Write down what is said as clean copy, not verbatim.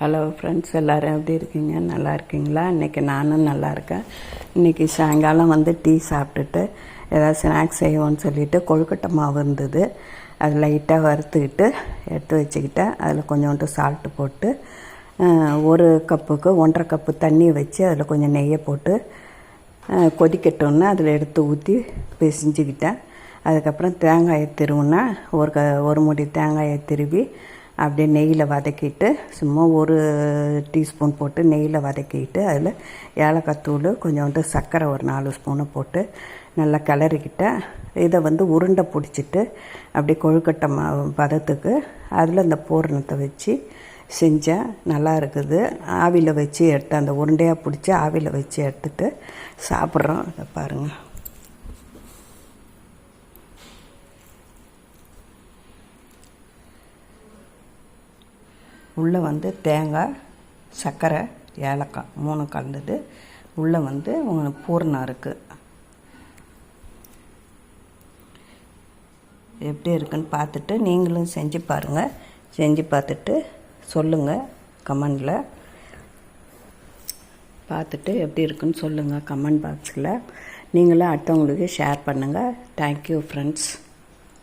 Hello friends, எல்லோரும் எப்படி இருக்கீங்க? நல்லா இருக்கீங்களா? இன்றைக்கி நானும் நல்லா இருக்கேன். இன்றைக்கி சாயங்காலம் டீ சாப்பிட்டுட்டு ஏதாவது ஸ்நாக்ஸ் செய்வோன்னு சொல்லிவிட்டு கொழுக்கட்டை மாவு இருந்தது. அது லைட்டாக வறுத்துக்கிட்டு எடுத்து வச்சுக்கிட்டேன். அதில் கொஞ்சோண்டு சால்ட்டு போட்டு ஒரு கப்புக்கு 1.5 கப்பு தண்ணி வச்சு அதில் கொஞ்சம் நெய்யை போட்டு கொதிக்கட்டோன்னு அதில் எடுத்து ஊற்றி பிசைஞ்சிக்கிட்டேன். அதுக்கப்புறம் தேங்காயை திருவுனா ஒரு முடி தேங்காயை திருவி அப்படியே நெய்யில் வதக்கிட்டு சும்மா ஒரு டீஸ்பூன் போட்டு நெய்யில் வதக்கிட்டு அதில் ஏலக்காய் தூள் கொஞ்சோண்டு சர்க்கரை ஒரு 4 ஸ்பூனை போட்டு நல்லா கிளறிக்கிட்டேன். இதை உருண்டை பிடிச்சிட்டு அப்படியே கொழுக்கட்டை பதத்துக்கு அதில் இந்த பூரணத்தை வச்சு செஞ்சேன். நல்லா இருக்குது. ஆவியில் வச்சு எடுத்து அந்த உருண்டையாக பிடிச்சி ஆவியில் வச்சு எடுத்துகிட்டு சாப்பிட்றோம். இதை பாருங்கள். உள்ளே தேங்காய், சர்க்கரை, ஏலக்காய் 3 கலந்தது. உள்ளே பூரணம் இருக்குது. எப்படி இருக்குன்னு பார்த்துட்டு நீங்களும் செஞ்சு பாருங்கள். செஞ்சு பார்த்துட்டு சொல்லுங்கள் கமெண்டில். பார்த்துட்டு எப்படி இருக்குன்னு சொல்லுங்கள் கமெண்ட் பாக்ஸில். நீங்களும் அடுத்தவங்களுக்கு ஷேர் பண்ணுங்கள். Thank you friends.